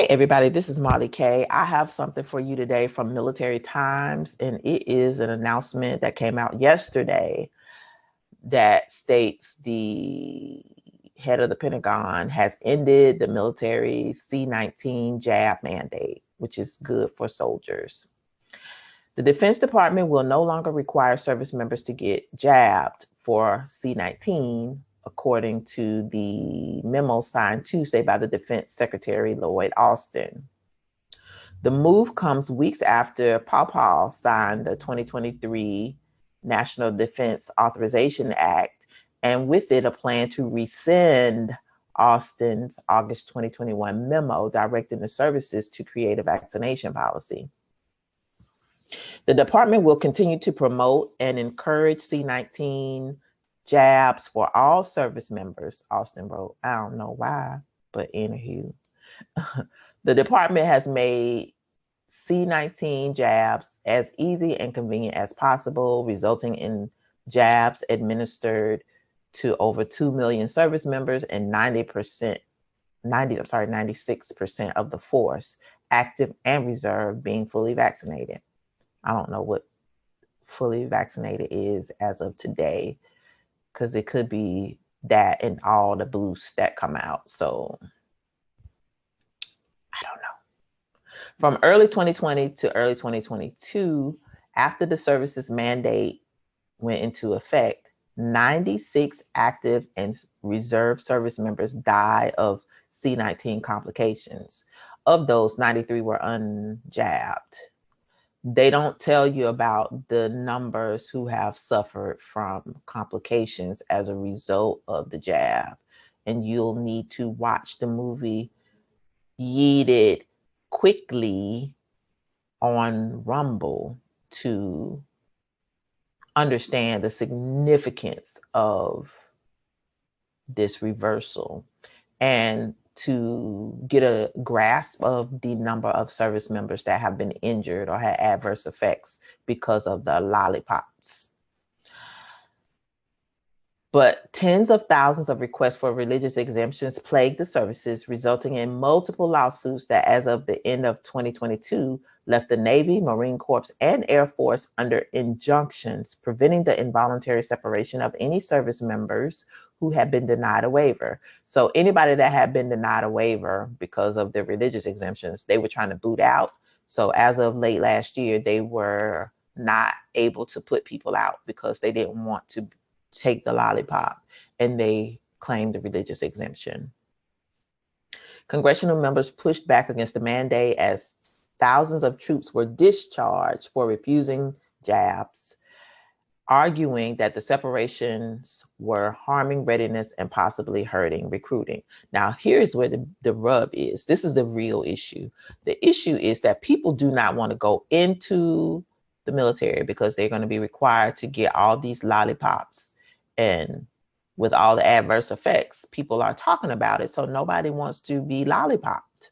Everybody, this is Molly K. I have something for you today from Military Times, and it is an announcement that came out yesterday that states the head of the Pentagon has ended the military C-19 jab mandate, which is good for soldiers. The Defense Department will no longer require service members to get jabbed for C-19, according to the memo signed Tuesday by the Defense Secretary Lloyd Austin. The move comes weeks after Paul signed the 2023 National Defense Authorization Act, and with it, a plan to rescind Austin's August 2021 memo directing the services to create a vaccination policy. The department will continue to promote and encourage C-19 jabs for all service members, Austin wrote. I don't know why, but anywho. The department has made C-19 jabs as easy and convenient as possible, resulting in jabs administered to over 2 million service members and 96% of the force, active and reserve, being fully vaccinated. I don't know what fully vaccinated is as of today, because it could be that and all the boosts that come out. So I don't know. From early 2020 to early 2022, after the services mandate went into effect, 96 active and reserve service members died of C-19 complications. Of those, 93 were unjabbed. They don't tell you about the numbers who have suffered from complications as a result of the jab. And you'll need to watch the movie Yeeted Quickly on Rumble to understand the significance of this reversal and to get a grasp of the number of service members that have been injured or had adverse effects because of the lollipops. But tens of thousands of requests for religious exemptions plagued the services, resulting in multiple lawsuits that, as of the end of 2022, left the Navy, Marine Corps, and Air Force under injunctions preventing the involuntary separation of any service members who had been denied a waiver. So anybody that had been denied a waiver because of their religious exemptions, they were trying to boot out. So as of late last year, they were not able to put people out because they didn't want to take the lollipop, and they claimed the religious exemption. Congressional members pushed back against the mandate as thousands of troops were discharged for refusing jabs, arguing that the separations were harming readiness and possibly hurting recruiting. Now, here's where the rub is. This is the real issue. The issue is that people do not want to go into the military because they're going to be required to get all these lollipops. And with all the adverse effects, people are talking about it. So nobody wants to be lollipopped.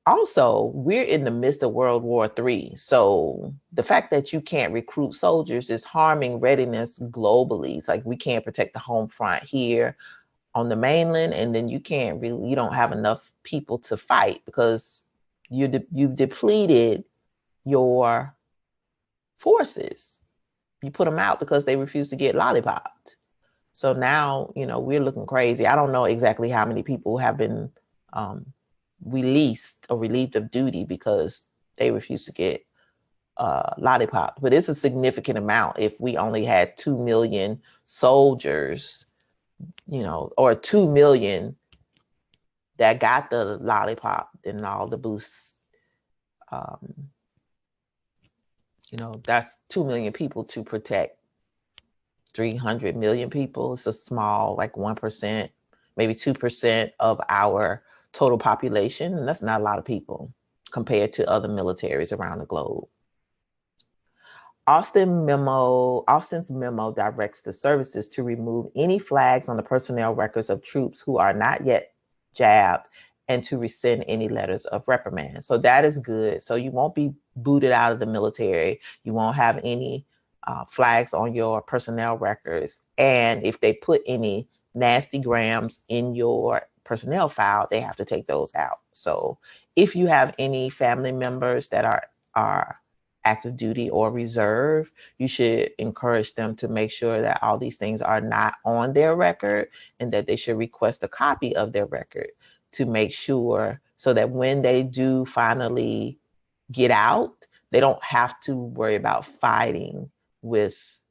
Also, we're in the midst of World War III. So the fact that you can't recruit soldiers is harming readiness globally. It's like we can't protect the home front here on the mainland, and then you don't have enough people to fight because you've depleted your forces. You put them out because they refuse to get lollipopped. So now, we're looking crazy. I don't know exactly how many people have been released or relieved of duty because they refuse to get lollipop, but it's a significant amount. If we only had 2 million soldiers, or 2 million that got the lollipop and all the boosts, that's 2 million people to protect 300 million people. It's a small, like 1%, maybe 2% of our total population. And that's not a lot of people compared to other militaries around the globe. Austin's memo directs the services to remove any flags on the personnel records of troops who are not yet jabbed and to rescind any letters of reprimand. So that is good. So you won't be booted out of the military. You won't have any flags on your personnel records. And if they put any nasty grams in your personnel file, they have to take those out. So if you have any family members that are active duty or reserve, you should encourage them to make sure that all these things are not on their record, and that they should request a copy of their record to make sure, so that when they do finally get out, they don't have to worry about fighting with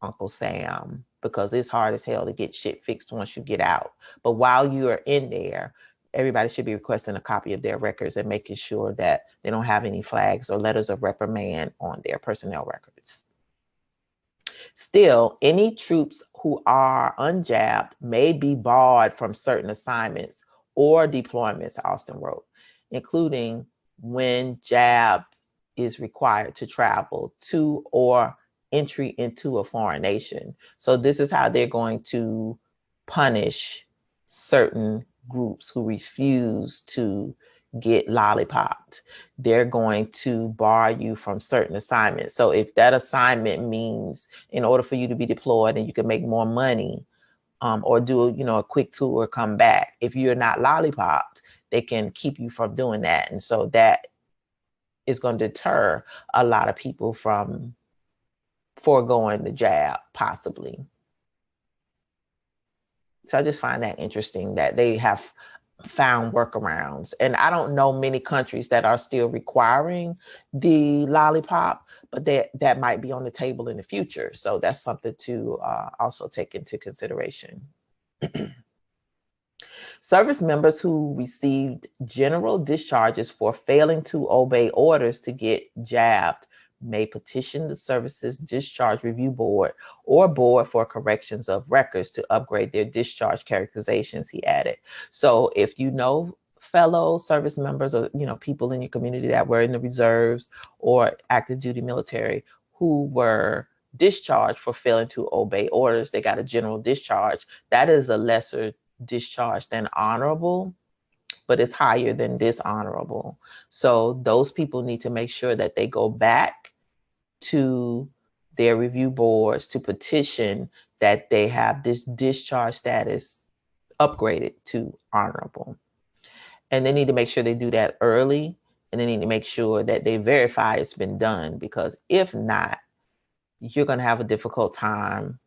Uncle Sam, because it's hard as hell to get shit fixed once you get out. But while you are in there, everybody should be requesting a copy of their records and making sure that they don't have any flags or letters of reprimand on their personnel records. Still, any troops who are unjabbed may be barred from certain assignments or deployments, Austin wrote, including when jab is required to travel to or entry into a foreign nation. So this is how they're going to punish certain groups who refuse to get lollipopped. They're going to bar you from certain assignments. So if that assignment means, in order for you to be deployed and you can make more money, or do a quick tour, come back, if you're not lollipopped, they can keep you from doing that. And so that is going to deter a lot of people from foregoing the jab, possibly. So I just find that interesting that they have found workarounds. And I don't know many countries that are still requiring the lollipop, but that might be on the table in the future. So that's something to also take into consideration. Service members who received general discharges for failing to obey orders to get jabbed may petition the service's discharge review board or board for corrections of records to upgrade their discharge characterizations, he added. So if you know fellow service members or people in your community that were in the reserves or active duty military who were discharged for failing to obey orders, they got a general discharge. That is a lesser discharge than honorable, but it's higher than dishonorable. So those people need to make sure that they go back to their review boards to petition that they have this discharge status upgraded to honorable. And they need to make sure they do that early, and they need to make sure that they verify it's been done, because if not, you're going to have a difficult time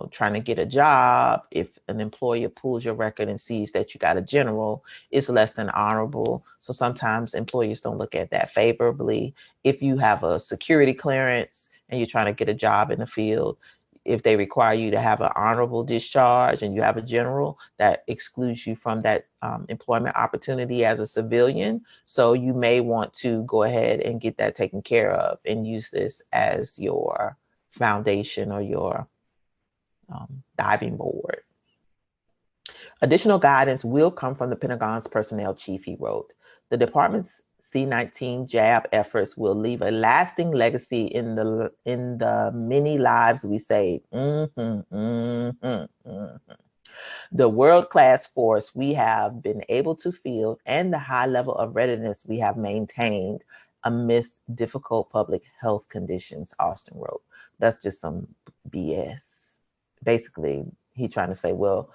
trying to get a job. If an employer pulls your record and sees that you got a general, it's less than honorable. So sometimes employers don't look at that favorably. If you have a security clearance and you're trying to get a job in the field, if they require you to have an honorable discharge and you have a general, that excludes you from that employment opportunity as a civilian. So you may want to go ahead and get that taken care of and use this as your foundation or your diving board. Additional guidance will come from the Pentagon's personnel chief, he wrote. The department's C-19 jab efforts will leave a lasting legacy in the many lives we saved. The world-class force we have been able to field and the high level of readiness we have maintained amidst difficult public health conditions, Austin wrote. That's just some BS. Basically, he's trying to say, well,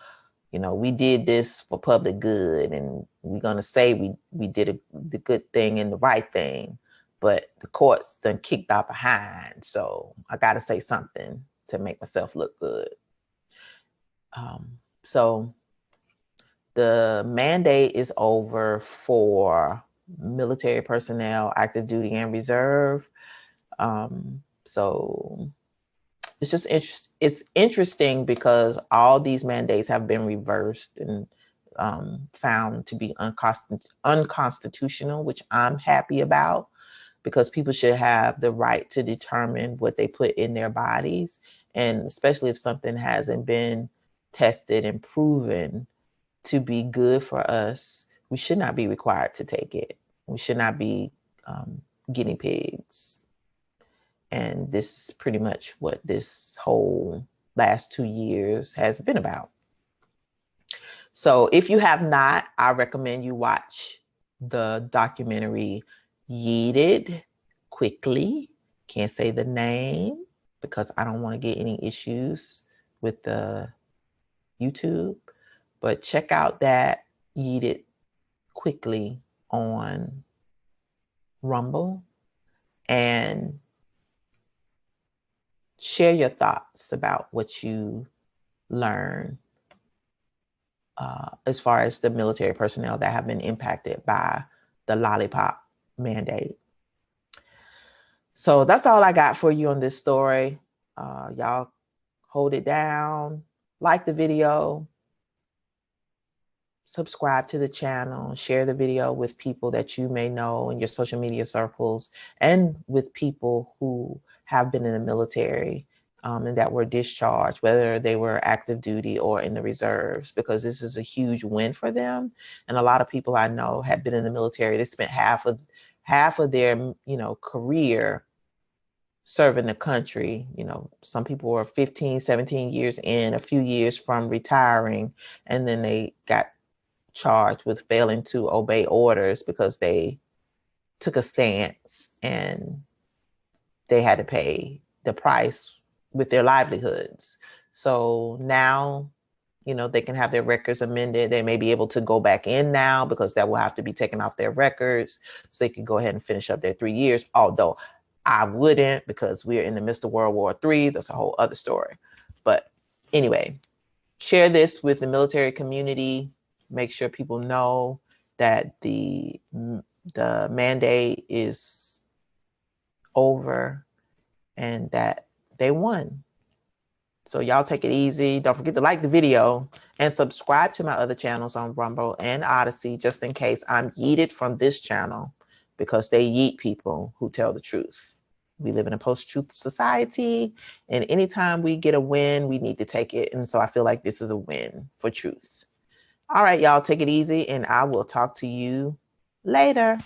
we did this for public good, and we're going to say we did the good thing and the right thing, but the courts done kicked out behind, so I got to say something to make myself look good. So the mandate is over for military personnel, active duty and reserve. So it's just it's interesting because all these mandates have been reversed and found to be unconstitutional, which I'm happy about, because people should have the right to determine what they put in their bodies. And especially if something hasn't been tested and proven to be good for us, we should not be required to take it. We should not be guinea pigs. And this is pretty much what this whole last 2 years has been about. So if you have not, I recommend you watch the documentary Yeeted Quickly. Can't say the name because I don't want to get any issues with the YouTube, But check out that Yeeted Quickly on Rumble and share your thoughts about what you learn as far as the military personnel that have been impacted by the Lollipop mandate. So that's all I got for you on this story. Y'all hold it down, like the video, subscribe to the channel, share the video with people that you may know in your social media circles and with people who have been in the military and that were discharged, whether they were active duty or in the reserves, because this is a huge win for them. And a lot of people I know have been in the military. They spent half of their, career serving the country. Some people were 15, 17 years in, a few years from retiring, and then they got charged with failing to obey orders because they took a stance and they had to pay the price with their livelihoods. So now, they can have their records amended. They may be able to go back in now because that will have to be taken off their records so they can go ahead and finish up their 3 years. Although I wouldn't, because we're in the midst of World War III. That's a whole other story. But anyway, share this with the military community. Make sure people know that the mandate is over and that they won. So y'all take it easy. Don't forget to like the video and subscribe to my other channels on Rumble and Odyssey, just in case I'm yeeted from this channel, because they yeet people who tell the truth. We live in a post-truth society, and anytime we get a win, we need to take it. And so I feel like this is a win for truth. All right, y'all, take it easy, and I will talk to you later.